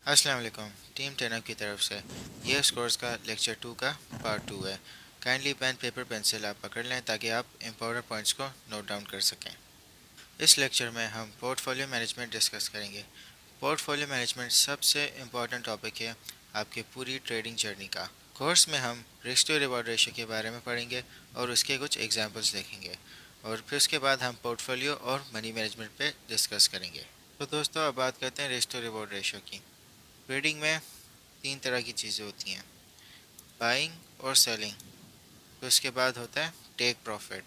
अस्सलाम वालेकुम। टीम टेनअप की तरफ से यह स्कोर्स का लेक्चर 2 का पार्ट 2 है। काइंडली पेन पेपर पेंसिल आप पकड़ लें ताकि आप इम्पोर्टेंट पॉइंट्स को नोट डाउन कर सकें। इस लेक्चर में हम पोर्टफोलियो मैनेजमेंट डिस्कस करेंगे। पोर्टफोलियो मैनेजमेंट सबसे इम्पोर्टेंट टॉपिक है आपके पूरी ट्रेडिंग जर्नी का। कोर्स में हम रिस्क टू रिवॉर्ड रेशियो के बारे में पढ़ेंगे और उसके कुछ एग्जांपल्स देखेंगे, और फिर उसके बाद हम पोर्टफोलियो और मनी मैनेजमेंट पे डिस्कस करेंगे। तो दोस्तों, अब बात करते हैं रिस्क टू रिवॉर्ड रेशियो की। ट्रेडिंग में तीन तरह की चीज़ें होती हैं, बाइंग और सेलिंग। तो उसके बाद होता है टेक प्रॉफिट,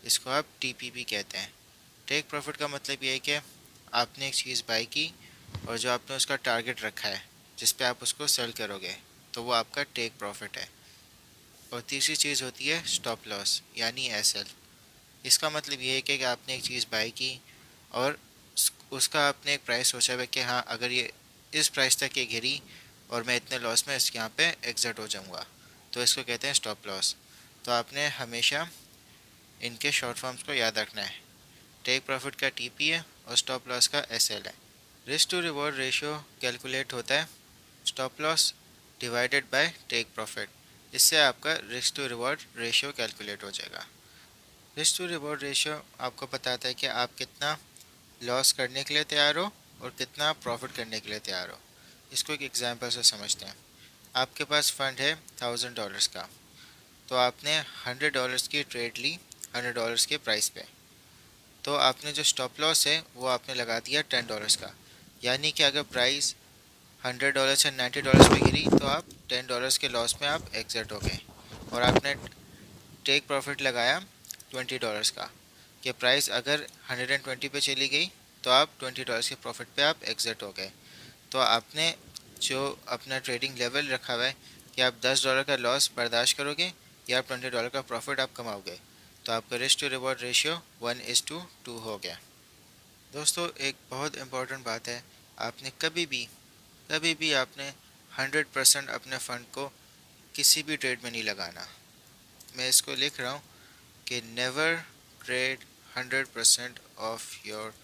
इसको आप टीपीपी कहते हैं। टेक प्रॉफिट का मतलब ये है कि आपने एक चीज़ बाई की और जो आपने उसका टारगेट रखा है जिस पे आप उसको सेल करोगे, तो वो आपका टेक प्रॉफिट है। और तीसरी चीज़ होती है स्टॉप लॉस यानी एसएल। इसका मतलब ये है कि आपने एक चीज़ बाई की और उसका आपने एक प्राइस सोचा हुआ कि हाँ, अगर ये इस प्राइस तक ये गिरी और मैं इतने लॉस में इसके यहाँ पे एग्जिट हो जाऊँगा, तो इसको कहते हैं स्टॉप लॉस। तो आपने हमेशा इनके शॉर्ट फॉर्म्स को याद रखना है। टेक प्रॉफिट का टीपी है और स्टॉप लॉस का एसएल है। Risk to reward ratio calculate होता है stop loss divided by take profit. इससे आपका risk to reward ratio calculate हो जाएगा। रिस्क टू रिवॉर्ड रेशियो आपको बताता है कि आप कितना लॉस करने के लिए तैयार हो और कितना प्रॉफिट करने के लिए तैयार हो। इसको एक एग्जांपल से समझते हैं। आपके पास फंड है $1000 का, तो आपने $100 की ट्रेड ली $100 के प्राइस पे। तो आपने जो स्टॉप लॉस है वो आपने लगा दिया $10 का, यानी कि अगर प्राइस $100 से $90 पे गिरी तो आप $10 के लॉस में आप एग्जिट हो गए। और आपने टेक प्रॉफिट लगाया $20 का, कि प्राइस अगर 120 पे चली गई तो आप $20 के प्रॉफिट पे आप एग्जिट हो गए। तो आपने जो अपना ट्रेडिंग लेवल रखा हुआ है कि आप $10 का लॉस बर्दाश्त करोगे या आप $20 का प्रॉफिट आप कमाओगे, तो आपका रिस्क टू रिवॉर्ड रेशियो 1:2 हो गया। दोस्तों, एक बहुत इम्पोर्टेंट बात है, आपने कभी भी आपने 100% अपने फ़ंड को किसी भी ट्रेड में नहीं लगाना। मैं इसको लिख रहा हूँ कि never trade 100% of your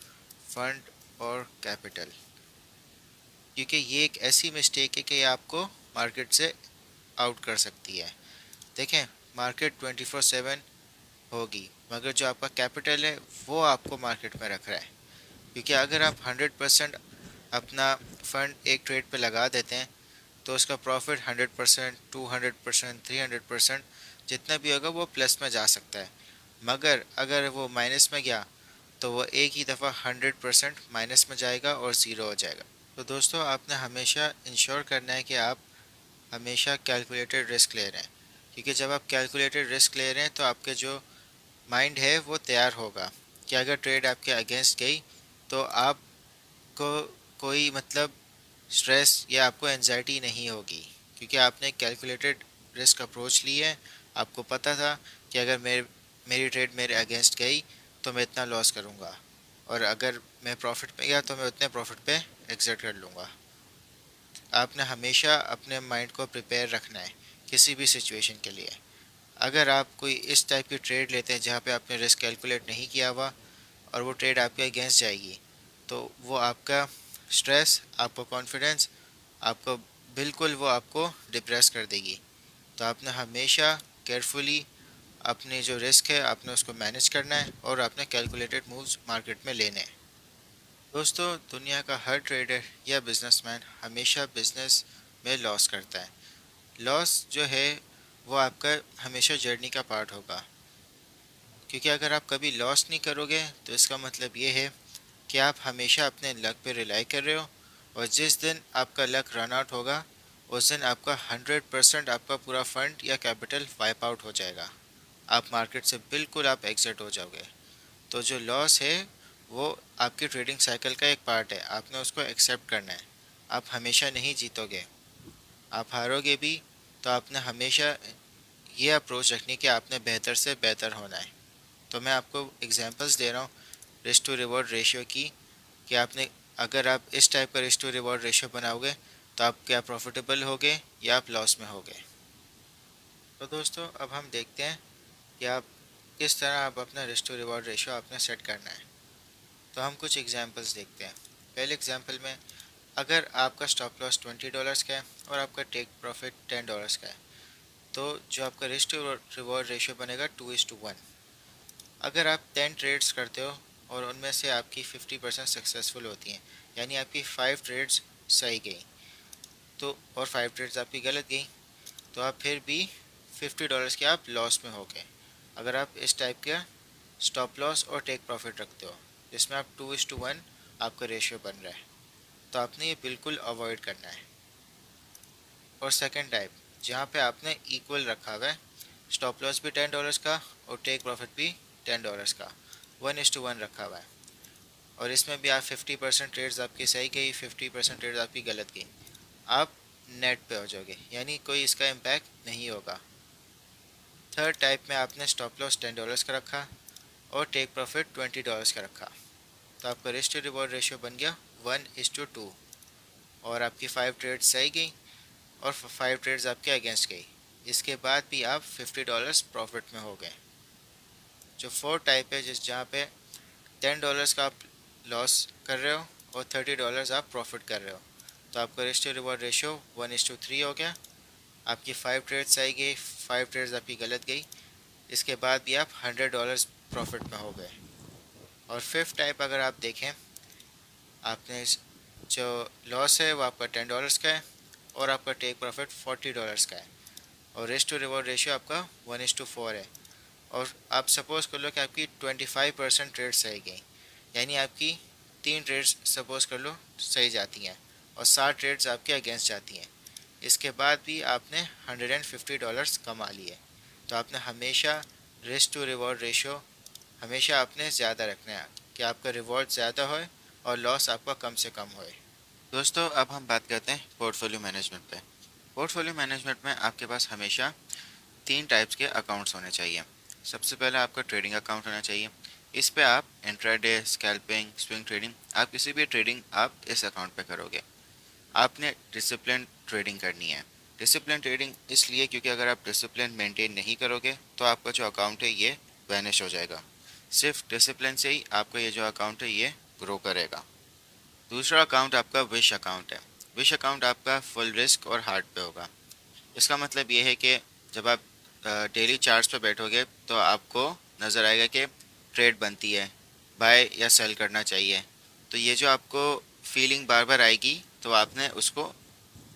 fund और कैपिटल, क्योंकि ये एक ऐसी मिस्टेक है कि ये आपको मार्केट से आउट कर सकती है। देखें, मार्केट 24/7 होगी, मगर जो आपका कैपिटल है वो आपको मार्केट में रख रहा है। क्योंकि अगर आप 100% अपना फंड एक ट्रेड पे लगा देते हैं तो उसका प्रॉफिट 100%, 200%, 300% जितना भी होगा वो प्लस में जा सकता है। मगर अगर वो माइनस में गया तो वो एक ही दफ़ा 100% माइनस में जाएगा और ज़ीरो हो जाएगा। तो दोस्तों, आपने हमेशा इंश्योर करना है कि आप हमेशा कैलकुलेटेड रिस्क ले रहे हैं, क्योंकि जब आप कैलकुलेटेड रिस्क ले रहे हैं तो आपके जो माइंड है वो तैयार होगा कि अगर ट्रेड आपके अगेंस्ट गई तो आपको कोई मतलब स्ट्रेस या आपको एनजाइटी नहीं होगी, क्योंकि आपने कैलकुलेटेड रिस्क अप्रोच ली है। आपको पता था कि अगर मेरी ट्रेड मेरे अगेंस्ट गई तो मैं इतना लॉस करूँगा, और अगर मैं प्रॉफिट पे गया तो मैं उतने प्रॉफिट पे एग्जिट कर लूँगा। आपने हमेशा अपने माइंड को प्रिपेयर रखना है किसी भी सिचुएशन के लिए। अगर आप कोई इस टाइप की ट्रेड लेते हैं जहाँ पे आपने रिस्क कैलकुलेट नहीं किया हुआ और वो ट्रेड आपके अगेंस्ट जाएगी, तो वो आपका स्ट्रेस, आपका कॉन्फिडेंस, आपको बिल्कुल वो आपको डिप्रेस कर देगी। तो आपने हमेशा केयरफुली अपने जो रिस्क है आपने उसको मैनेज करना है और आपने कैलकुलेटेड मूव्स मार्केट में लेने हैं। दोस्तों, दुनिया का हर ट्रेडर या बिजनेसमैन हमेशा बिजनेस में लॉस करता है। लॉस जो है वो आपका हमेशा जर्नी का पार्ट होगा, क्योंकि अगर आप कभी लॉस नहीं करोगे तो इसका मतलब ये है कि आप हमेशा अपने लक पे रिलाई कर रहे हो, और जिस दिन आपका लक रन आउट होगा उस दिन आपका 100% आपका पूरा फंड या कैपिटल वाइप आउट हो जाएगा। आप मार्केट से बिल्कुल आप एग्जिट हो जाओगे। तो जो लॉस है वो आपकी ट्रेडिंग साइकिल का एक पार्ट है, आपने उसको एक्सेप्ट करना है। आप हमेशा नहीं जीतोगे, आप हारोगे भी, तो आपने हमेशा ये अप्रोच रखनी कि आपने बेहतर से बेहतर होना है। तो मैं आपको एग्जांपल्स दे रहा हूँ रिस्क टू रिवॉर्ड रेशियो की, कि आपने अगर आप इस टाइप का रिस्क टू रिवॉर्ड रेशियो बनाओगे तो आप क्या प्रॉफिटेबल होगे या आप लॉस में होगे। तो दोस्तों, अब हम देखते हैं कि आप किस तरह आप अपना रिस्क टू रिवॉर्ड रेशियो आपने सेट करना है। तो हम कुछ एग्जांपल्स देखते हैं। पहले एग्जांपल में अगर आपका स्टॉप लॉस $20 का है और आपका टेक प्रॉफिट $10 का है, तो जो आपका रिस्क टू रिवॉर्ड रेशियो बनेगा 2:1। अगर आप 10 ट्रेड्स करते हो और उनमें से आपकी 50% सक्सेसफुल होती हैं, यानी आपकी 5 ट्रेड्स सही गई, तो और 5 ट्रेड्स आपकी गलत गई, तो आप फिर भी $50 के आप लॉस में हो गए। अगर आप इस टाइप का स्टॉप लॉस और टेक प्रॉफिट रखते हो जिसमें आप 2:1 आपका रेशियो बन रहा है, तो आपने ये बिल्कुल अवॉइड करना है। और सेकंड टाइप, जहाँ पे आपने इक्वल रखा हुआ है, स्टॉप लॉस भी $10 का और टेक प्रॉफिट भी $10 का, 1:1 रखा हुआ है, और इसमें भी आप 50% ट्रेड्स आपकी सही गई, 50% ट्रेड्स आपकी गलत गई, आप नेट पे हो जाओगे, यानी कोई इसका इम्पैक्ट नहीं होगा। थर्ड टाइप में आपने स्टॉप लॉस $10 का रखा और टेक प्रॉफिट $20 का रखा, तो आपका रिस्क टू रिवॉर्ड रेशियो बन गया 1:2, और आपकी 5 ट्रेड्स सही गई और 5 ट्रेड्स आपके अगेंस्ट गई, इसके बाद भी आप $50 प्रॉफिट में हो गए। जो फोर्थ टाइप है, जिस जहाँ पे $10 का आप लॉस कर रहे हो और $30 आप प्रॉफिट कर रहे हो, तो आपका रिस्क टू रिवॉर्ड रेशियो 1:3 हो गया। आपकी 5 ट्रेड्स सही गई, 5 ट्रेड्स आपकी गलत गई, इसके बाद भी आप $100 प्रॉफिट में हो गए। और फिफ्थ टाइप अगर आप देखें, आपने जो लॉस है वो आपका $10 का है और आपका टेक प्रॉफिट $40 का है, और रिस्क टू रिवॉर्ड रेशियो आपका 1:4 है, और आप सपोज़ कर लो कि आपकी 25% ट्रेड सही गई, यानी आपकी 3 ट्रेड्स सपोज़ कर लो सही जाती हैं और 60 ट्रेड्स आपके अगेंस्ट जाती हैं, इसके बाद भी आपने $150 कमा लिए। तो आपने हमेशा रिस्क टू रिवॉर्ड रेशियो हमेशा आपने ज़्यादा रखना है कि आपका रिवॉर्ड ज़्यादा होए और लॉस आपका कम से कम होए। दोस्तों, अब हम बात करते हैं पोर्टफोलियो मैनेजमेंट पे। पोर्टफोलियो मैनेजमेंट में आपके पास हमेशा 3 टाइप्स के अकाउंट्स होने चाहिए। सबसे पहले आपका ट्रेडिंग अकाउंट होना चाहिए। इस पे आप इंट्राडे, स्कैल्पिंग, स्विंग ट्रेडिंग, आप किसी भी ट्रेडिंग आप इस अकाउंट पे करोगे। आपने डिसिप्लिन ट्रेडिंग करनी है। डिसिप्लिन ट्रेडिंग इसलिए क्योंकि अगर आप डिसिप्लिन मेंटेन नहीं करोगे तो आपका जो अकाउंट है ये वैनिश हो जाएगा। सिर्फ डिसिप्लिन से ही आपका ये जो अकाउंट है ये ग्रो करेगा। दूसरा अकाउंट आपका विश अकाउंट है। विश अकाउंट आपका फुल रिस्क और हार्ड पे होगा। इसका मतलब ये है कि जब आप डेली चार्ट्स पे बैठोगे तो आपको नज़र आएगा कि ट्रेड बनती है, बाय या सेल करना चाहिए, तो ये जो आपको फीलिंग बार बार आएगी तो आपने उसको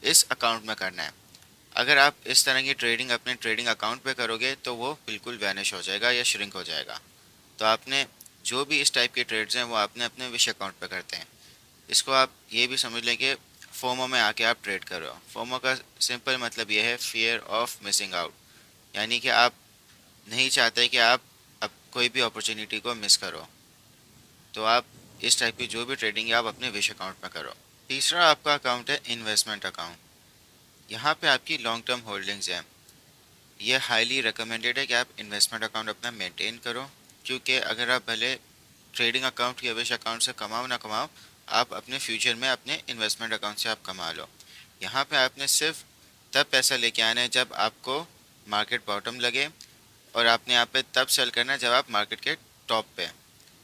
इस अकाउंट में करना है। अगर आप इस तरह की ट्रेडिंग अपने ट्रेडिंग अकाउंट पे करोगे तो वो बिल्कुल वैनिश हो जाएगा या श्रिंक हो जाएगा। तो आपने जो भी इस टाइप के ट्रेड्स हैं वो आपने अपने विश अकाउंट पे करते हैं। इसको आप ये भी समझ लें कि फोमो में आके आप ट्रेड कर रहे हो। फोमो का सिंपल मतलब ये है फियर ऑफ मिसिंग आउट, यानी कि आप नहीं चाहते कि आप अब कोई भी अपॉर्चुनिटी को मिस करो, तो आप इस टाइप की जो भी ट्रेडिंग है आप अपने विश अकाउंट में करो। तीसरा आपका अकाउंट है इन्वेस्टमेंट अकाउंट। यहाँ पे आपकी लॉन्ग टर्म होल्डिंग्स हैं। ये हाईली रिकमेंडेड है कि आप इन्वेस्टमेंट अकाउंट अपना मेंटेन करो, क्योंकि अगर आप भले ट्रेडिंग अकाउंट या विश अकाउंट से कमाओ ना कमाओ, आप अपने फ्यूचर में अपने इन्वेस्टमेंट अकाउंट से आप कमा लो। यहाँ पे आपने सिर्फ तब पैसा लेके आना है जब आपको मार्केट बॉटम लगे, और आपने यहाँ पे तब सेल करना है जब आप मार्केट के टॉप पे।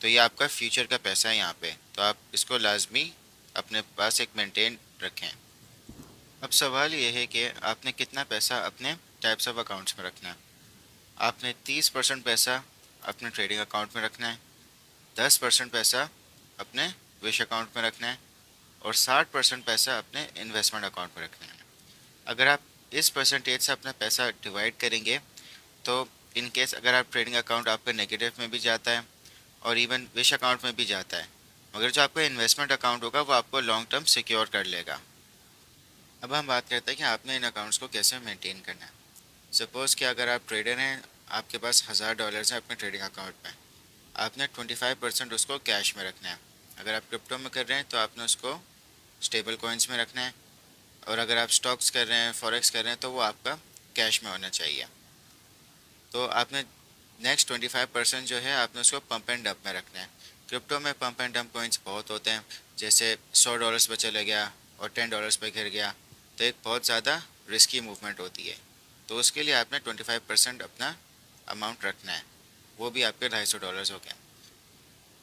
तो ये आपका फ्यूचर का पैसा है यहाँ पे, तो आप इसको लाजमी अपने पास एक मेंटेन रखें। अब सवाल ये है कि आपने कितना पैसा अपने टाइप्स ऑफ अकाउंट्स में रखना है। आपने 30% पैसा अपने ट्रेडिंग अकाउंट में रखना है, 10% पैसा अपने विश अकाउंट में रखना है, और 60% पैसा अपने इन्वेस्टमेंट अकाउंट में रखना है। अगर आप इस परसेंटेज से अपना पैसा डिवाइड करेंगे तो इन केस अगर आप ट्रेडिंग अकाउंट आपका नेगेटिव में भी जाता है और इवन विश अकाउंट में भी जाता है, मगर जो आपका इन्वेस्टमेंट अकाउंट होगा वो आपको लॉन्ग टर्म सिक्योर कर लेगा। अब हम बात करते हैं कि आपने इन अकाउंट्स को कैसे मेंटेन करना है। सपोज़ कि अगर आप ट्रेडर हैं, आपके पास $1000 है अपने ट्रेडिंग अकाउंट में, आपने 25% उसको कैश में रखना है। अगर आप क्रिप्टो में कर रहे हैं तो आपने उसको स्टेबल कॉइन्स में रखना है, और अगर आप स्टॉक्स कर रहे हैं, फॉरेक्स कर रहे हैं, तो वो आपका कैश में होना चाहिए। तो आपने नेक्स्ट 25% जो है आपने उसको पंप एंड डंप में रखना है। क्रिप्टो में पंप एंड डंप कॉइन्स बहुत होते हैं, जैसे $100 पे चले गया और $10 पे गिर गया, तो एक बहुत ज़्यादा रिस्की मूवमेंट होती है। तो उसके लिए आपने 25% अपना अमाउंट रखना है, वो भी आपके $250 हो गए।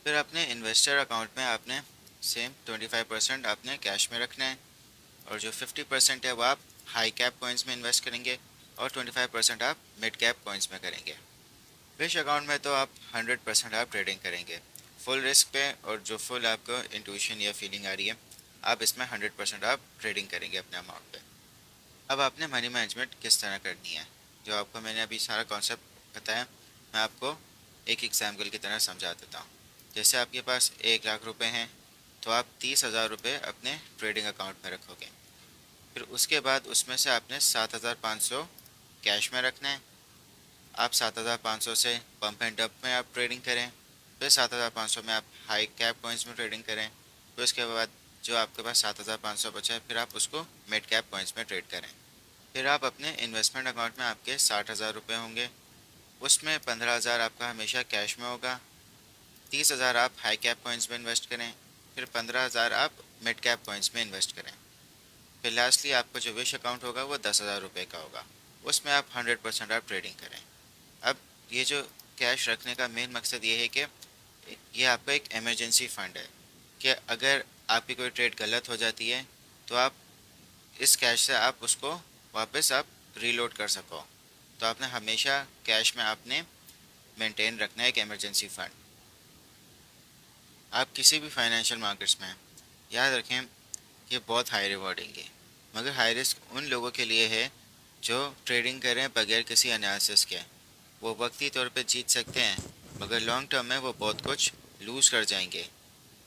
फिर अपने इन्वेस्टर अकाउंट में आपने सेम 25% आपने कैश में रखना है, और जो 50% है वो आप हाई कैप कॉइन्स में इन्वेस्ट करेंगे, और 25% आप मिड कैप कॉइन्स में करेंगे। विश अकाउंट में तो आप 100% आप ट्रेडिंग करेंगे फुल रिस्क पे, और जो फुल आपको इंट्यूशन या फीलिंग आ रही है आप इसमें 100% आप ट्रेडिंग करेंगे अपने अमाउंट पे। अब आपने मनी मैनेजमेंट किस तरह करनी है, जो आपको मैंने अभी सारा कॉन्सेप्ट बताया, मैं आपको एक एग्जाम्पल की तरह समझा देता हूँ। जैसे आपके पास 1 लाख रुपए हैं, तो आप 30,000 रुपये अपने ट्रेडिंग अकाउंट में रखोगे। फिर उसके बाद उसमें से आपने 7,500 कैश में रखना है। आप 7,500 से पंप एंड डंप में आप ट्रेडिंग करें, फिर 7,500 में आप हाई कैप कॉइन्स में ट्रेडिंग करें, फिर उसके बाद जो आपके पास 7,500 बचा है फिर आप उसको मिड कैप कॉइन्स में ट्रेड करें। फिर आप अपने इन्वेस्टमेंट अकाउंट में आपके 60,000 रुपये होंगे, उसमें 15,000 आपका हमेशा कैश में होगा, 30,000 आप हाई कैप कॉइन्स में इन्वेस्ट करें, फिर 15,000 आप मिड कैप कॉइन्स में इन्वेस्ट करें। फिर लास्टली आपका जो विश अकाउंट होगा वो 10,000 रुपये का होगा, उसमें आप 100% आप ट्रेडिंग करें। अब ये जो कैश रखने का मेन मकसद ये है कि ये आपका एक इमरजेंसी फंड है, कि अगर आपकी कोई ट्रेड गलत हो जाती है तो आप इस कैश से आप उसको वापस आप रीलोड कर सको। तो आपने हमेशा कैश में आपने मेंटेन रखना है एक इमरजेंसी फंड। आप किसी भी फाइनेंशियल मार्केट्स में याद रखें, ये बहुत हाई रिवॉर्डिंग है, मगर हाई रिस्क उन लोगों के लिए है जो ट्रेडिंग करें बगैर किसी एनालिसिस के। वो वक्ती तौर पे जीत सकते हैं, मगर लॉन्ग टर्म में वो बहुत कुछ लूज़ कर जाएंगे।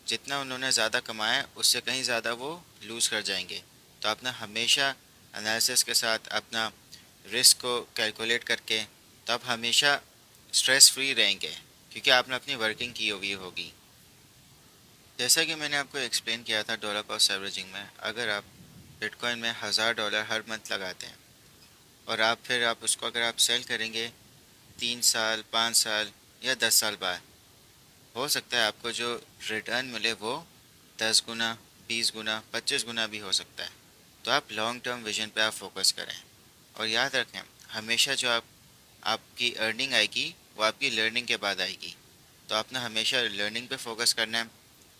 जितना उन्होंने ज़्यादा कमाया है उससे कहीं ज़्यादा वो लूज़ कर जाएंगे। तो आपने हमेशा एनालिसिस के साथ अपना रिस्क को कैलकुलेट करके, तो आप हमेशा स्ट्रेस फ्री रहेंगे, क्योंकि आपने अपनी वर्किंग की हुई होगी। जैसा कि मैंने आपको एक्सप्लेन किया था डॉलर कॉस्ट एवरेजिंग में, अगर आप बिटकॉइन में $1,000 हर मंथ लगाते हैं, और फिर आप उसको अगर आप सेल करेंगे 3 साल 5 साल या 10 साल बाद, हो सकता है आपको जो रिटर्न मिले वो 10 गुना 20 गुना 25 गुना भी हो सकता है। तो आप लॉन्ग टर्म विजन पे आप फोकस करें, और याद रखें हमेशा जो आपकी अर्निंग आएगी वो आपकी लर्निंग के बाद आएगी। तो आपने हमेशा लर्निंग पे फोकस करना है,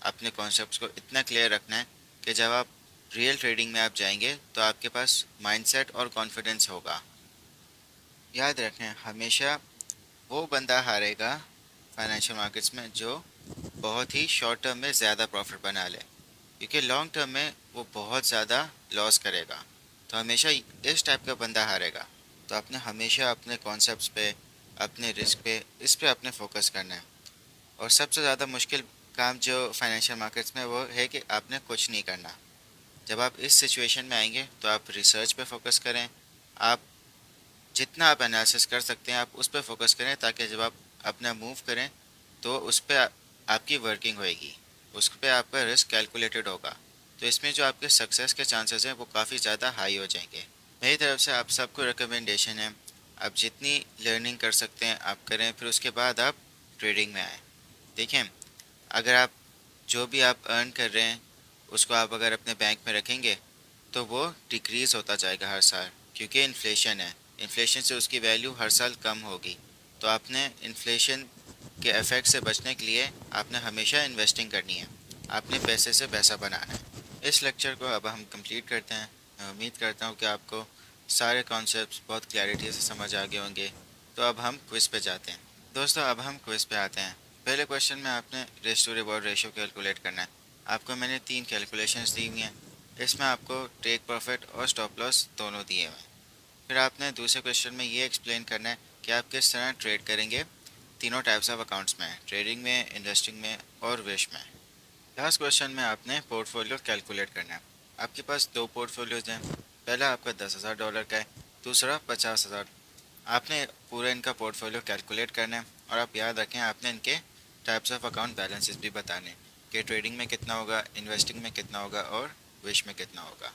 अपने कॉन्सेप्ट्स को इतना क्लियर रखना है कि जब आप रियल ट्रेडिंग में आप जाएंगे तो आपके पास माइंडसेट और कॉन्फिडेंस होगा। याद रखें हमेशा वो बंदा हारेगा फाइनेंशियल मार्केट्स में जो बहुत ही शॉर्ट टर्म में ज़्यादा प्रॉफिट बना ले, क्योंकि लॉन्ग टर्म में वो बहुत ज़्यादा लॉस करेगा। तो हमेशा इस टाइप का बंदा हारेगा। तो आपने हमेशा अपने कॉन्सेप्ट्स पे, अपने रिस्क पे, इस पे अपने फोकस करना है। और सबसे ज़्यादा मुश्किल काम जो फाइनेंशियल मार्केट्स में वो है कि आपने कुछ नहीं करना। जब आप इस सिचुएशन में आएंगे तो आप रिसर्च पे फोकस करें, आप जितना आप एनालिसिस कर सकते हैं आप उस पर फोकस करें, ताकि जब आप अपना मूव करें तो उस पर आपकी वर्किंग होएगी, उस पर आपका रिस्क कैलकुलेटेड होगा। तो इसमें जो आपके सक्सेस के चांसेस हैं वो काफ़ी ज़्यादा हाई हो जाएंगे। मेरी तरफ से आप सबको रिकमेंडेशन है, आप जितनी लर्निंग कर सकते हैं आप करें, फिर उसके बाद आप ट्रेडिंग में आएँ। देखें, अगर आप जो भी आप अर्न कर रहे हैं उसको आप अगर अपने बैंक में रखेंगे तो वो डिक्रीज़ होता जाएगा हर साल, क्योंकि इन्फ्लेशन है, इन्फ्लेशन से उसकी वैल्यू हर साल कम होगी। तो आपने इन्फ्लेशन के इफ़ेक्ट से बचने के लिए आपने हमेशा इन्वेस्टिंग करनी है, आपने पैसे से पैसा बनाना है। इस लेक्चर को अब हम कंप्लीट करते हैं। मैं उम्मीद करता हूँ कि आपको सारे कॉन्सेप्ट्स बहुत क्लैरिटी से समझ आ गए होंगे। तो अब हम क्विज़ पे जाते हैं। दोस्तों अब हम क्विज़ पे आते हैं। पहले क्वेश्चन में आपने risk to reward ratio calculate करना है। आपको मैंने 3 कैलकुलेशंस दी हुई हैं, इसमें आपको टेक प्रॉफिट और स्टॉप लॉस दोनों दिए हुए हैं। फिर आपने दूसरे क्वेश्चन में ये एक्सप्लेन करना है कि आप किस तरह ट्रेड करेंगे तीनों टाइप्स ऑफ अकाउंट्स में, ट्रेडिंग में, इन्वेस्टिंग में और विश में। लास्ट क्वेश्चन में आपने पोर्टफोलियो कैलकुलेट करना है। आपके पास 2 पोर्टफोलियोज हैं, पहला आपका $10,000 का है, दूसरा 50,000। आपने पूरा इनका पोर्टफोलियो कैलकुलेट करना है, और आप याद रखें आपने इनके टाइप्स ऑफ अकाउंट बैलेंसेस भी बताने कि ट्रेडिंग में कितना होगा, इन्वेस्टिंग में कितना होगा और विश में कितना होगा।